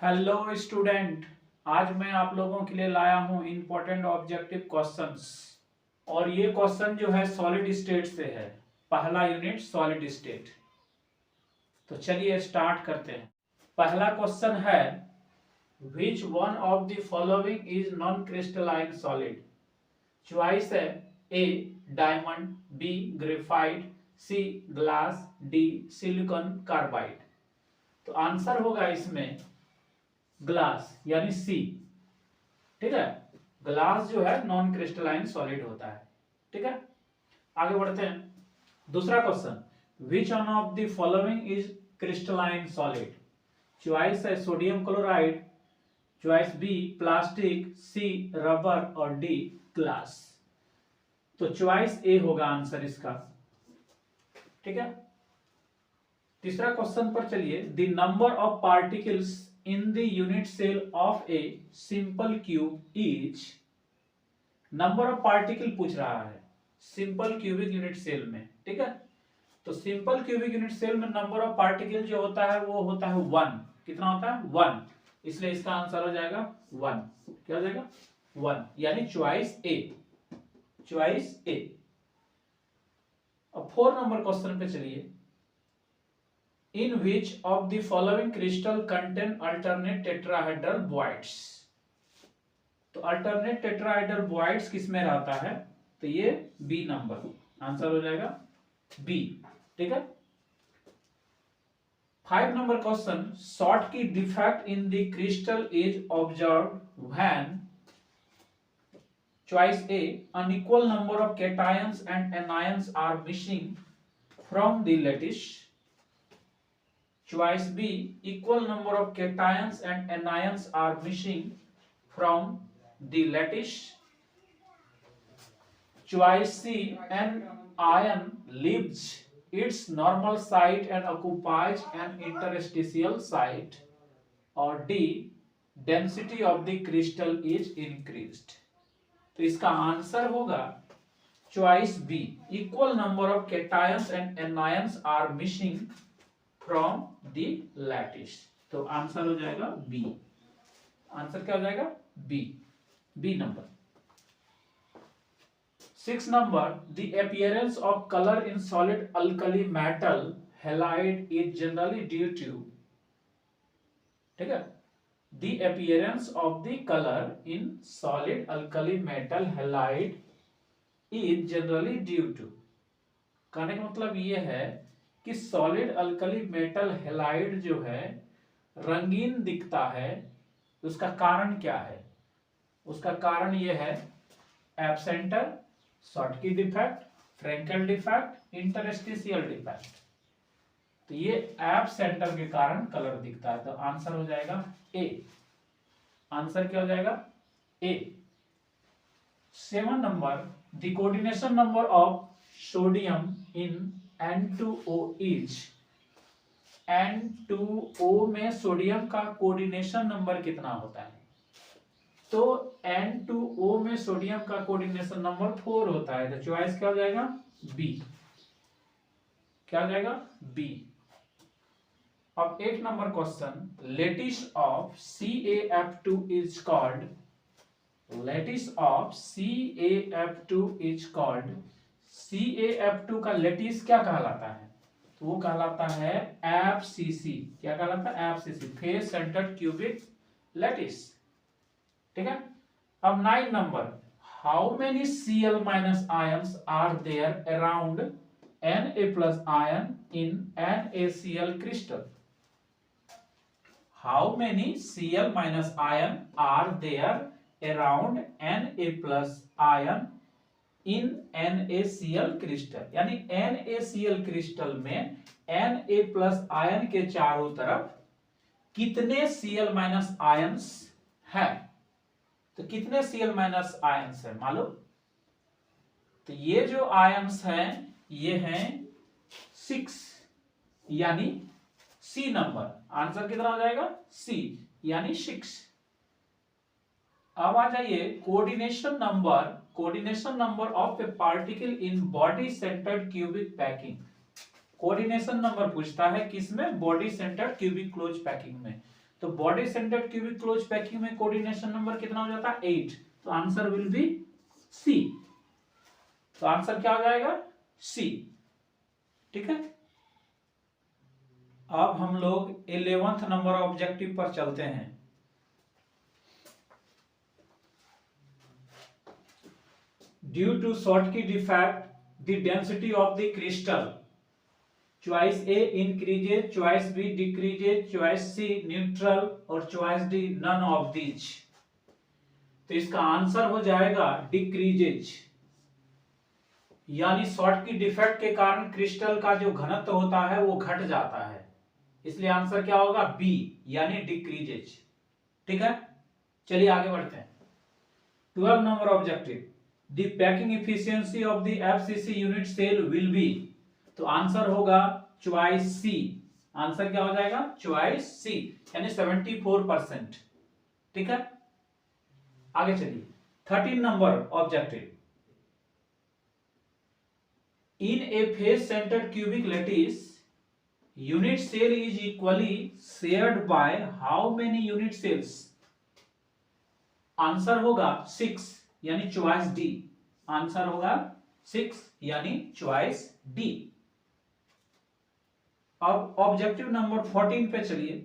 Hello student. आज मैं आप लोगों के लिए लाया हूं इम्पोर्टेंट ऑब्जेक्टिव क्वेश्चंस। और ये क्वेश्चन जो है सॉलिड स्टेट से है। पहला यूनिट सॉलिड स्टेट। तो चलिए स्टार्ट करते हैं। पहला क्वेश्चन है, विच one of the following is non crystalline solid. Choice है ए डायमंड, बी ग्रेफाइट, सी ग्लास, डी सिलिकॉन कार्बाइड। तो आंसर होगा इसमें ग्लास यानी सी। ठीक है, ग्लास जो है नॉन क्रिस्टलाइन सॉलिड होता है। ठीक है, आगे बढ़ते हैं। दूसरा question, which one of the following is crystalline solid. Choice है sodium chloride, choice B plastic, C rubber और डी ग्लास। तो चॉइस ए होगा आंसर इसका। ठीक है, तीसरा क्वेश्चन पर चलिए। The number of particles in the unit cell of a simple cube is. Number of particle पूछ रहा है सिंपल क्यूबिक यूनिट सेल में। ठीक है, तो सिंपल क्यूबिक यूनिट सेल में नंबर ऑफ पार्टिकल जो होता है वो होता है 1। कितना होता है 1, इसलिए इसका आंसर हो जाएगा 1। क्या हो जाएगा 1, यानी चॉइस ए। चॉइस ए। अब 4 नंबर क्वेश्चन पे चलिए। In which of the following crystal contain alternate tetrahedral voids. तो अल्टरनेट टेट्राहेड्रल बॉइड्स किसमें रहता है, तो ये बी नंबर आंसर हो जाएगा बी। ठीक है, 5 नंबर क्वेश्चन, शॉर्ट की defect in the crystal is observed when. Choice A unequal number of cations and anions are missing from the lattice. Choice B, equal number of cations and anions are missing from the lattice. Choice C, an ion leaves its normal site and occupies an interstitial site. Or D, density of the crystal is increased. तो इसका answer होगा choice B, equal number of cations and anions are missing from the lattice. तो answer हो जाएगा B. Answer क्या हो जाएगा B, B number. 6 number, the appearance of colour in solid alkali metal halide is generally due to. ठीक है, the appearance of the color in solid alkali metal halide is generally due to। कहने का मतलब ये है कि solid alkali metal halide जो है रंगीन दिखता है, उसका कारण क्या है। उसका कारण ये है एब्सेंटर, Schottky defect, Frenkel defect, interstitial defect. तो ये एप सेंटर के कारण कलर दिखता है। तो आंसर हो जाएगा ए। आंसर क्या हो जाएगा ए। 7 number, the coordination number of sodium in N2O is. N2O में सोडियम का कोऑर्डिनेशन नंबर कितना होता है, तो N2O में सोडियम का कोऑर्डिनेशन नंबर 4 होता है। तो चॉइस क्या हो जाएगा बी। क्या हो जाएगा बी। अब 8 number question, lattice of CaF2 is called. Lattice of CaF2 is called. CaF2 का लेटिस क्या कहलाता है, तो वो कहलाता है FCC। क्या कहलाता है FCC, face centred cubic lattice. ठीक है, अब 9 नंबर, how many Cl minus ions are there around Na+ ion in NaCl crystal. How many Cl minus ion are there around Na+ ion in NaCl crystal। यानी NaCl crystal में Na+ ion के चारों तरफ कितने Cl माइनस आयंस है। तो कितने Cl minus ions है मालूम, तो ये जो आयंस हैं ये हैं 6, यानी सी नंबर। आंसर कितना हो जाएगा सी, यानी 6। अब आ जाइए coordination number, coordination number of A particle in body centred cubic packing. Coordination number पूछता है किसमें, body centred cubic close packing में। तो body centred cubic close packing में कोऑर्डिनेशन नंबर कितना हो जाता है 8, तो आंसर विल बी सी। तो आंसर क्या हो जाएगा सी। ठीक है, अब हम लोग 11th नंबर ऑब्जेक्टिव पर चलते हैं। Due to Schottky defect the density of the crystal, choice A increases, choice B decreases, choice C neutral और choice D none of these. तो इसका आंसर हो जाएगा डिक्रीजेज, यानी शॉर्टकी डिफेक्ट के कारण क्रिस्टल का जो घनत्व होता है वो घट जाता है, इसलिए आंसर क्या होगा बी यानी डिक्रीजेज। ठीक है, चलिए आगे बढ़ते हैं। 12 number objective, the packing efficiency of the FCC unit cell will be, तो आंसर होगा चॉइस सी। आंसर क्या हो जाएगा चॉइस सी यानी 74%। ठीक है, आगे चलिए 13 number objective, in A face centred cubic lattice unit cell is equally shared by how many unit cells? Answer होगा 6 यानी चॉइस डी। आंसर होगा 6 यानी चॉइस डी। अब ऑब्जेक्टिव नंबर 14 पे चलिए।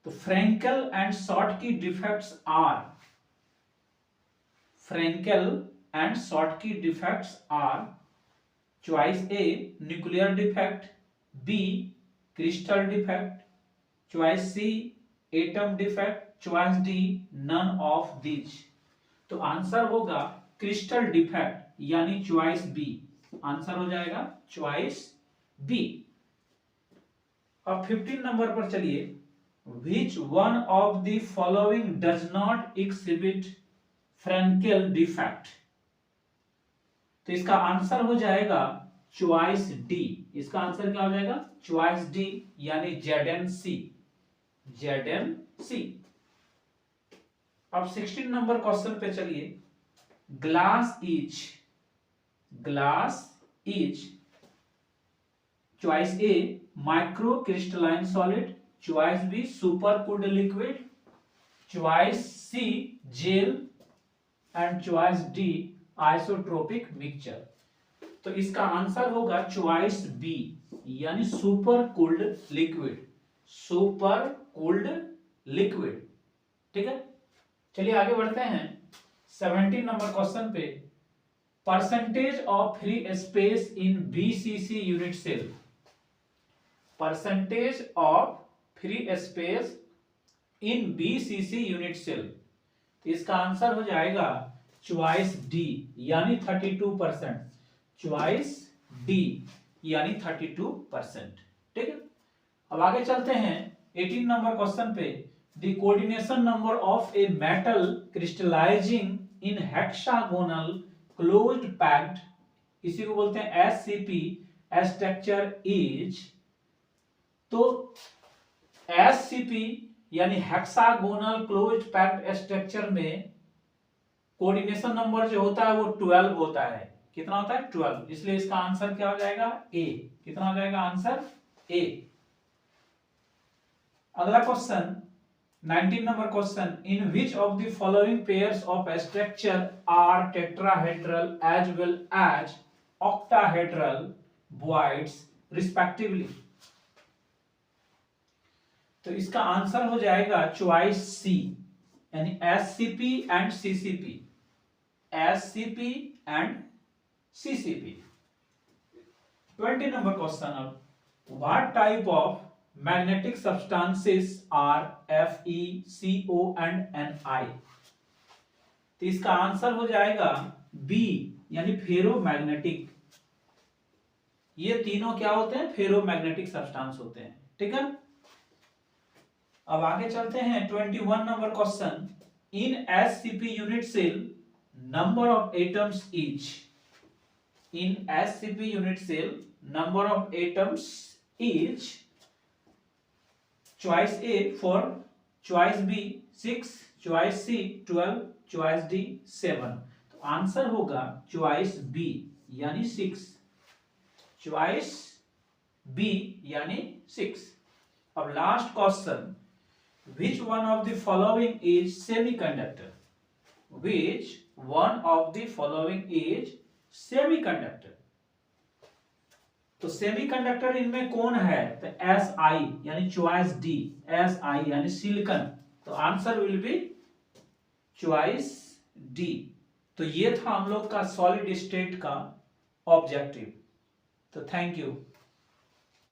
तो Frenkel and Schottky defects are, Frenkel and Schottky defects are, choice A nuclear defect, B crystal defect, choice C atom defect, choice D none of these. तो answer होगा crystal defect यानी choice B. Answer हो जाएगा choice B. अब 15 number पर चलिए, which one of the following does not exhibit Frenkel defect? तो इसका आंसर हो जाएगा चॉइस डी। इसका आंसर क्या हो जाएगा चॉइस डी यानी ZNC, ZNC। अब 16 नंबर क्वेश्चन पे चलिए। Glass is choice A micro crystalline solid, choice B super cooled liquid, choice C gel and choice D isotropic mixture. तो इसका आंसर होगा चॉइस बी यानी super cooled liquid, super cooled liquid. ठीक है, चलिए आगे बढ़ते हैं 17 नंबर क्वेश्चन पे। Percentage of free space in BCC unit cell, percentage of free space in BCC unit cell. तो इसका आंसर हो जाएगा चॉइस डी यानी 32%, चॉइस डी यानी 32%। ठीक है, अब आगे चलते हैं 18 नंबर क्वेश्चन पे। The coordination number of a metal crystallizing in hexagonal closed packed, इसी को बोलते हैं SCP स्ट्रक्चर इज। तो SCP यानी हेक्सागोनल क्लोज्ड पैक्ड स्ट्रक्चर में कोऑर्डिनेशन नंबर जो होता है वो 12 होता है। कितना होता है 12, इसलिए इसका आंसर क्या हो जाएगा ए। कितना हो जाएगा आंसर ए। अगला question 19 number question, in which of the following pairs of structure are tetrahedral as well as octahedral voids respectively? तो इसका आंसर हो जाएगा चॉइस सी यानी SCP and CCP, SCP and CCP। 20 number question. अब what type of magnetic substances are Fe, CO and Ni? तो इसका answer हो जाएगा बी यानी फेरोमैग्नेटिक। ये तीनों क्या होते हैं फेरोमैग्नेटिक सब्सटेंस होते हैं। ठीक है, अब आगे चलते हैं 21 number question. In SCP unit cell number of atoms is, in SCP unit cell number of atoms is, choice A 4, choice B 6, choice C 12, choice D 7। तो आंसर होगा चॉइस बी यानी 6, चॉइस बी यानी 6। अब last question Which one of the following is semiconductor? Which one of the following is semiconductor? तो semiconductor इनमें कौन है? तो एस आई यानी चॉइस डी, एस आई यानी सिलिकॉन। तो answer will be choice D. तो ये था हम लोग का सॉलिड स्टेट का ऑब्जेक्टिव। तो थैंक यू।